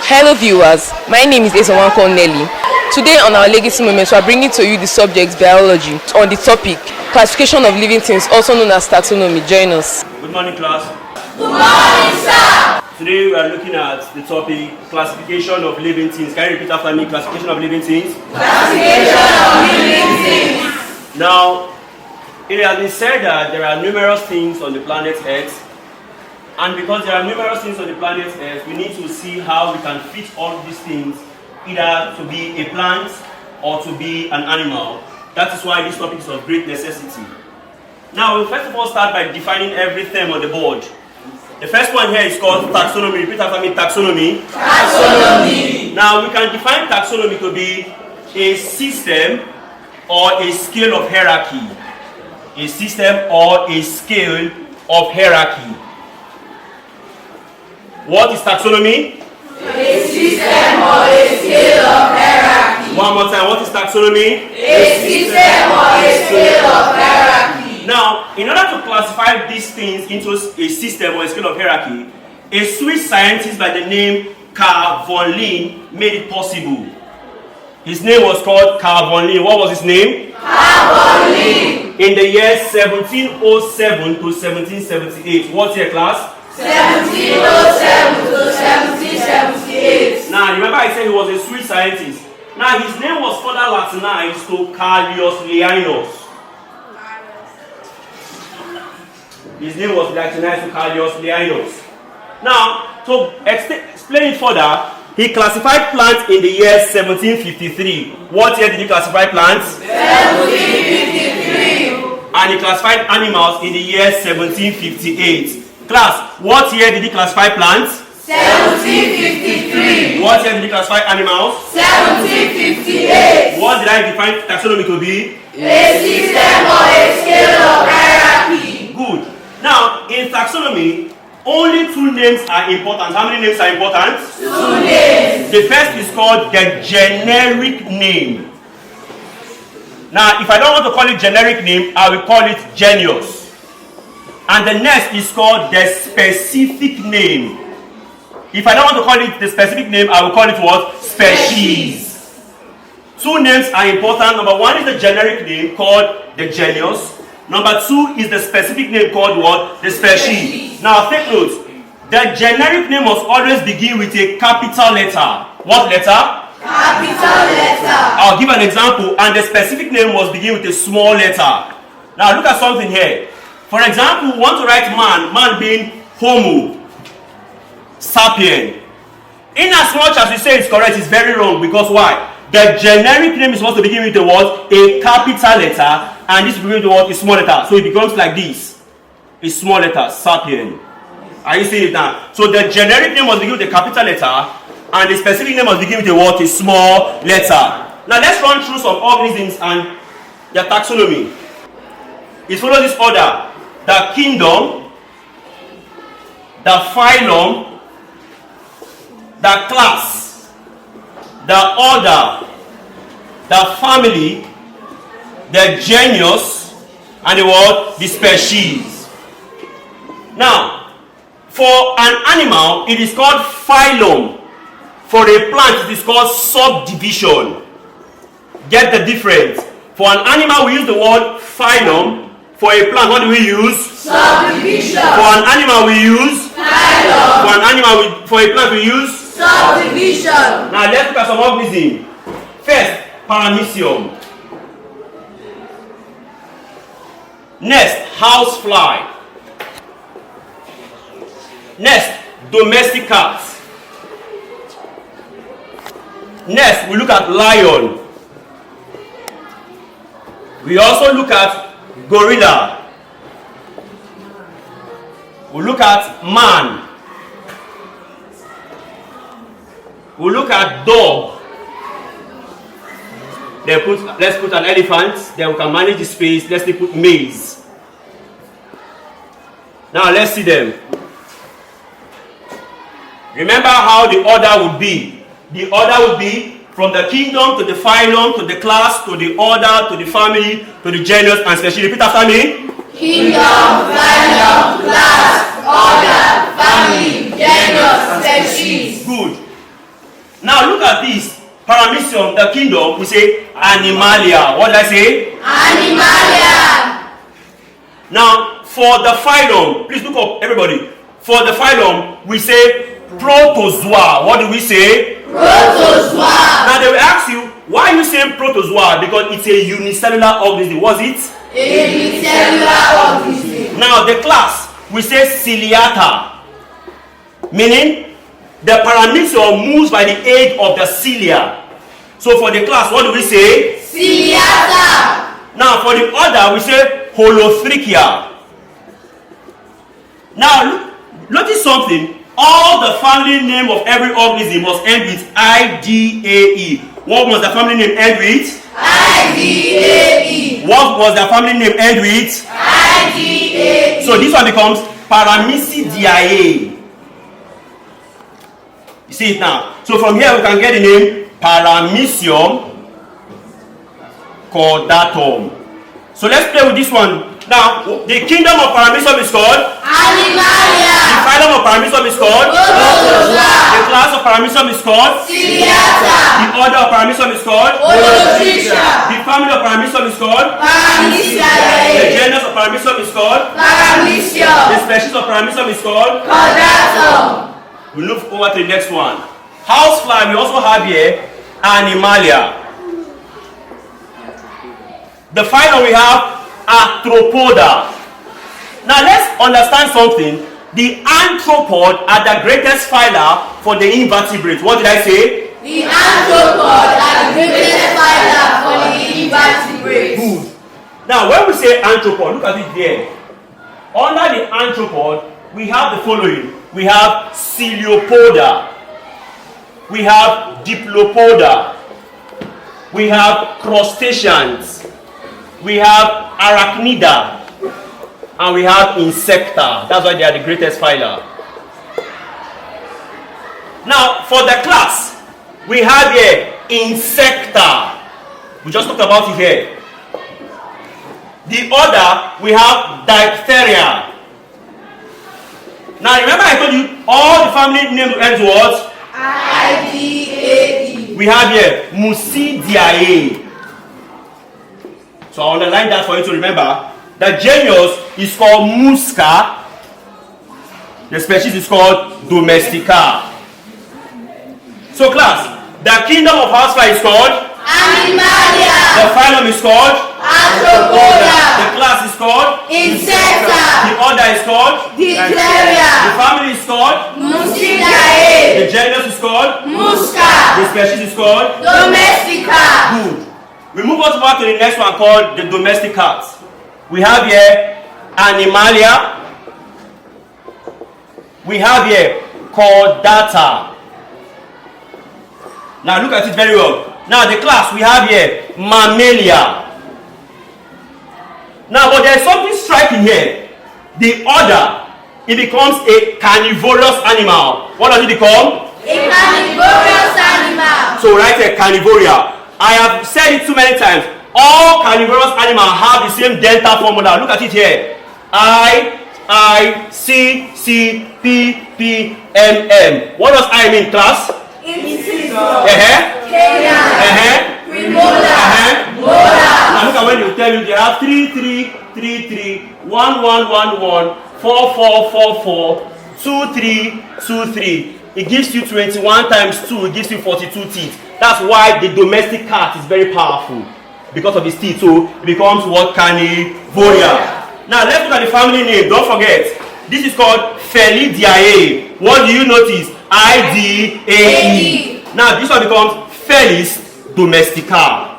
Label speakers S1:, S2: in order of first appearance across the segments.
S1: Hello viewers, my name is Esawanko Nelly. Today on our Legacy Moments, we are bringing to you the subject biology on the topic classification of living things, also known as taxonomy. Join us.
S2: Good morning, class.
S3: Good morning, sir.
S2: Today we are looking at the topic classification of living things. Can you repeat after me? Classification of living things.
S3: Classification of living things.
S2: Now, it has been said that there are numerous things on the planet Earth. And because there are numerous things on the planet Earth, we need to see how we can fit all these things either to be a plant or to be an animal. That is why this topic is of great necessity. Now, we'll first of all start by defining everything on the board. The first one here is called taxonomy. Repeat after me, taxonomy.
S3: Taxonomy.
S2: Now, we can define taxonomy to be a system or a scale of hierarchy. A system or a scale of hierarchy. What is taxonomy?
S3: A system or a scale of hierarchy.
S2: One more time, what is taxonomy?
S3: A system or a scale of hierarchy.
S2: Now, in order to classify these things into a system or a scale of hierarchy, a Swiss scientist by the name Carl von Linné made it possible. His name was called Carl von Linné. What was his name?
S3: Carl von Linné.
S2: In the years 1707 to 1778. What year, class?
S3: 1707 to 1778.
S2: Now, remember I said he was a Swiss scientist. Now, his name was further Latinized to Carlius Linnaeus. His name was Latinized to Carlius Linnaeus. Now, to explain it further, he classified plants in the year 1753. What year did he classify plants?
S3: 1753.
S2: And he classified animals in the year 1758. Class, what year did he classify plants?
S3: 1753.
S2: What year did he classify animals?
S3: 1758.
S2: What did I define taxonomy to be?
S3: A system or a scale of hierarchy.
S2: Good. Now, in taxonomy, only two names are important. How many names are important?
S3: Two names.
S2: The first is called the generic name. Now, if I don't want to call it generic name, I will call it genus. And the next is called the specific name. If I don't want to call it the specific name, I will call it what? Species. Two names are important. Number one is the generic name called the genus. Number two is the specific name called what? The species. Now take note. The generic name must always begin with a capital letter. What letter?
S3: Capital letter.
S2: I'll give an example. And the specific name must begin with a small letter. Now look at something here. For example, we want to write man. Man being homo sapien. In as much as we say it's correct, it's very wrong. Because why? The generic name is supposed to begin with the word a capital letter, and this begins with the word a small letter. So it becomes like this. A small letter, sapien. Are you seeing it now? So the generic name must begin with a capital letter, and the specific name must begin with the word a small letter. Now let's run through some organisms and their taxonomy. It follows this order. The kingdom, the phylum, the class, the order, the family, the genus, and the word, the species. Now, for an animal, it is called phylum. For a plant, it is called subdivision. Get the difference. For an animal, we use the word phylum. For a plant, what do we use?
S3: Subdivision.
S2: For an animal, we use
S3: Phylum.
S2: For a plant, we use
S3: Subdivision.
S2: Now let's look at some organisms. First, paramecium. Next, housefly. Next, domestic cats. Next, we look at lion. We also look at gorilla. We look at man. We look at dog. Let's put an elephant. Then we can manage the space. Let's put maize. Now let's see them. Remember how the order would be. The order would be from the kingdom to the phylum to the class to the order to the family to the genus and species. Repeat after me.
S3: Kingdom, phylum, class, order, family, genus, species.
S2: Good. Now look at this. Paramecium, the kingdom, we say Animalia. What did I say?
S3: Animalia.
S2: Now, for the phylum, please look up, everybody. For the phylum, we say Protozoa. What do we say?
S3: Protozoa.
S2: Now they will ask you, why are you saying Protozoa? Because it's a unicellular organism. Was it?
S3: A unicellular organism.
S2: Now the class, we say Ciliata. Meaning, the paramecium moves by the aid of the cilia. So for the class, what do we say?
S3: Ciliata.
S2: Now for the order, we say Holotrichia. Now notice something. All the family name of every organism must end with IDAE. What must the family name end with?
S3: IDAE.
S2: What was the family name end with?
S3: IDAE.
S2: So this one becomes Paramecidiae. You see it now. So from here we can get the name Paramecium caudatum. So let's play with this one. Now, the kingdom of Paramecium is called
S3: Animalia.
S2: The phylum of Paramecium is called
S3: Protozoa.
S2: The class of Paramecium is called
S3: Ciliata.
S2: The order of Paramecium is called
S3: Holotrichia.
S2: The family of Paramecium is called The
S3: Paramecium.
S2: genus of Paramecium is called The
S3: Paramecium.
S2: species of Paramecium is called.
S3: Caudatum.
S2: We move over to the next one. Housefly, we also have here Animalia. The phylum we have Arthropoda. Now let's understand something. The arthropod are the greatest phyla for the invertebrates. What did I say?
S3: The arthropod are the greatest phyla for the invertebrates.
S2: Good. Now when we say arthropod, look at it there. Under the arthropod, we have the following. We have Ciliopoda. We have Diplopoda. We have crustaceans. We have Arachnida. And we have Insecta. That's why they are the greatest phyla. Now, for the class, we have here Insecta. We just talked about it here. The order, we have Diphtheria. Now, remember I told you all the family names end with what?
S3: IDAE.
S2: We have here Musidiae. So I'll underline that for you to remember. The genus is called Musca. The species is called Domestica. So class, the kingdom of housefly is called
S3: Animalia.
S2: The phylum is called
S3: Arthropoda.
S2: The class is called
S3: Insecta.
S2: The order is called The
S3: Diphtheria.
S2: family is called
S3: Musidiae.
S2: The genus is called
S3: Musca.
S2: The species is called
S3: Domestica.
S2: Good. We move on to the next one called the domestic cats. We have here Animalia. We have here Chordata. Now look at it very well. Now the class we have here Mammalia. Now but there is something striking here. The order, it becomes a carnivorous animal. What does it become?
S3: A carnivorous animal.
S2: So write a carnivoria. I have said it too many times. All carnivorous animals have the same dental formula. Look at it here. I, C, C, P, P, M, M. What does I mean, class?
S3: Incision.
S2: Canine.
S3: Premolar. Molar.
S2: Now look at when you tell you they have 3, 3, 3, 3, 1, 1, 1, 1, 4, 4, 4, 4, 2, 3, 2, 3. It gives you 21 times 2, it gives you 42 teeth. That's why the domestic cat is very powerful. Because of his teeth. So it becomes what? Carnivoria. Now let's look at the family name. Don't forget. This is called Felidae. What do you notice? IDAE. Now this one becomes Felis domestica.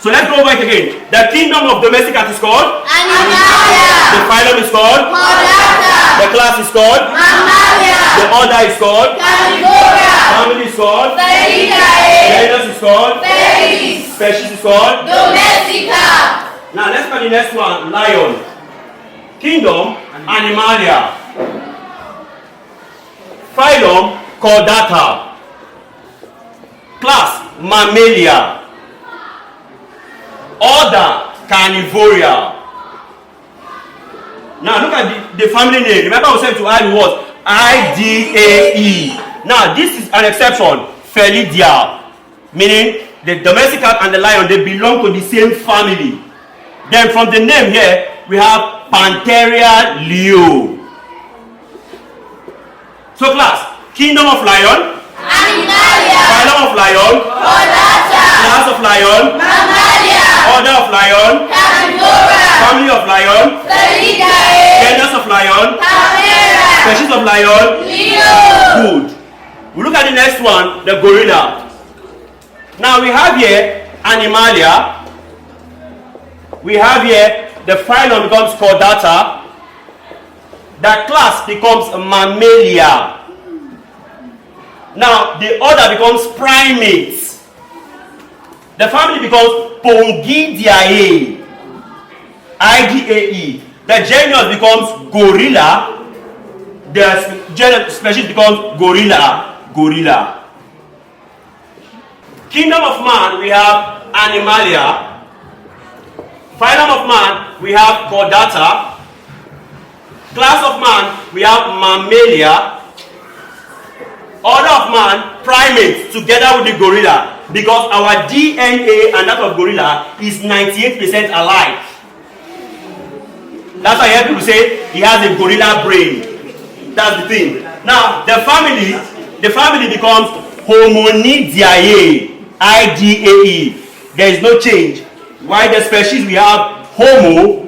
S2: So let's go back again. The kingdom of domestic cat is called
S3: Animalia.
S2: The phylum is called
S3: Chordata.
S2: The class is called
S3: Mammalia.
S2: The order is called
S3: Carnivora.
S2: Family is called
S3: Felidae.
S2: Genus is called
S3: Felis.
S2: Species is called.
S3: Domestica.
S2: Now let's go to the next one. Lion. Kingdom Animalia. Phylum Chordata. Class Mammalia. Order Carnivoria. Now look at the family name. Remember I said to add what? IDAE. Now, this is an exception, felidia, meaning the domestic cat and the lion, they belong to the same family. Then from the name here, we have Pantheria leo. So class, kingdom of lion,
S3: Animalia.
S2: phylum of lion,
S3: Chordata.
S2: class of lion,
S3: Mammalia.
S2: order of lion,
S3: Carnivora.
S2: family of lion,
S3: Felidae.
S2: genus of lion,
S3: Chimera.
S2: species of lion.
S3: Leo.
S2: Good. We look at the next one, the gorilla. Now we have here Animalia. We have here the phylum becomes Chordata. The class becomes Mammalia. Now the order becomes primates. The family becomes Pongidae. IDAE. The genus becomes gorilla. The species becomes gorilla. Kingdom of man, we have Animalia. Phylum of man, we have Chordata. Class of man, we have Mammalia. Order of man, primates, together with the gorilla. Because our DNA and that of gorilla is 98% alike. That's why I hear people say he has a gorilla brain. That's the thing. Now, the family becomes Hominidae. IDAE. There is no change. Why the species we have Homo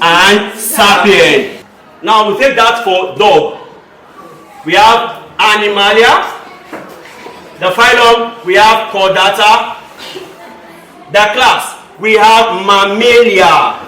S2: and Sapien. Now we take that for dog. We have Animalia. The phylum we have Chordata. The class we have Mammalia.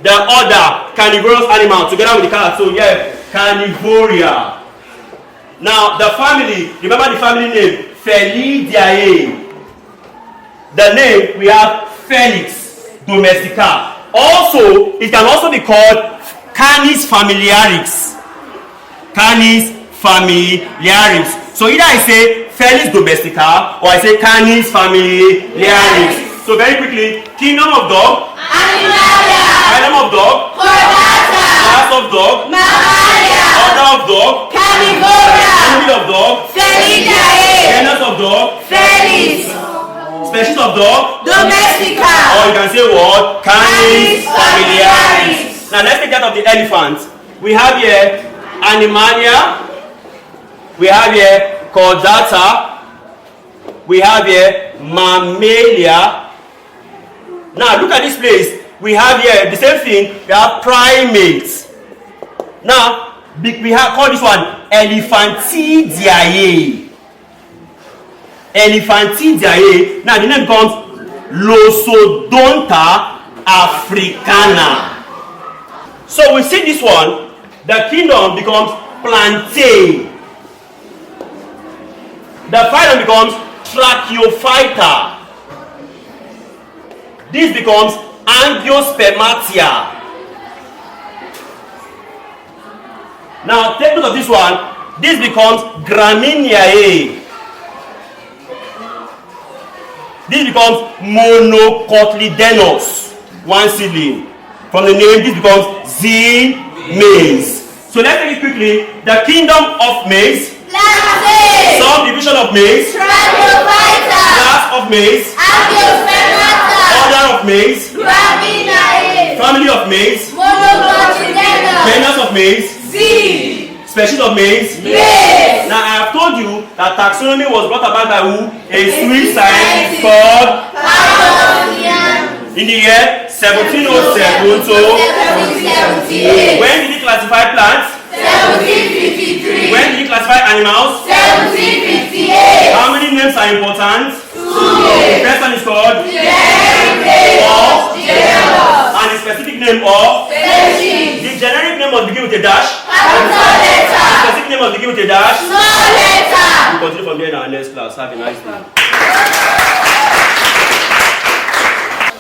S2: The order carnivorous animal together with the cat. So yeah, Carnivoria. Now the family, remember the family name, Felidae. The name we have Felix domestica. Also, it can also be called Canis familiaris. Canis familiaris. So either I say Felix domestica or I say Canis familiaris. So very quickly, kingdom of dog,
S3: Animalia.
S2: phylum of dog,
S3: Chordata.
S2: class of dog,
S3: Mammalia.
S2: order of dog,
S3: Carnivora.
S2: family of dog,
S3: Felidae.
S2: genus of dog,
S3: Felis.
S2: species of dog,
S3: Domestica.
S2: or you can say what? Canis
S3: Canis
S2: familiaris. Now let's take that of the elephant. We have here Animalia. We have here Chordata. We have here Mammalia. Now look at this place. We have here the same thing. We have primates. Now we have call this one Elephantidae. Elephantidae. Now the name becomes Losodonta africana. So we see this one. The kingdom becomes Plantae. The phylum becomes Tracheophyta. This becomes Angiospermatia. Now take note of this one. This becomes Gramineae. This becomes Monocotyledonous. One seedling. From the name, this becomes Z-maize. So let's take it quickly. The kingdom of maize.
S3: Plantae.
S2: Subdivision of maize.
S3: Tracheophyta.
S2: Class of maize.
S3: Angiospermata.
S2: Order of maize.
S3: Gramineae.
S2: Family of maize.
S3: Monocotyledonous.
S2: Genus of maize.
S3: Z.
S2: Species of maize.
S3: Maize.
S2: Now I have told you that taxonomy was brought about by who? A Swiss scientist called in the year 1707 to
S3: 1778.
S2: when did he classify plants?
S3: 1753.
S2: When did he classify animals?
S3: 1758.
S2: How many names are important? The first one is called and the specific name of the generic name must begin with a dash. The specific name must begin with a dash. We continue from there in our next class. Have a nice day.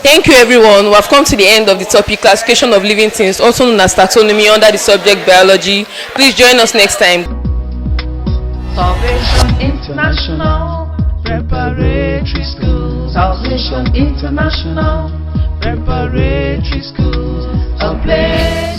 S1: Thank you everyone. We have come to the end of the topic classification of living things, also known as taxonomy under the subject biology. Please join us next time.
S4: Salvation International Preparatory School. Salvation International Preparatory School. A place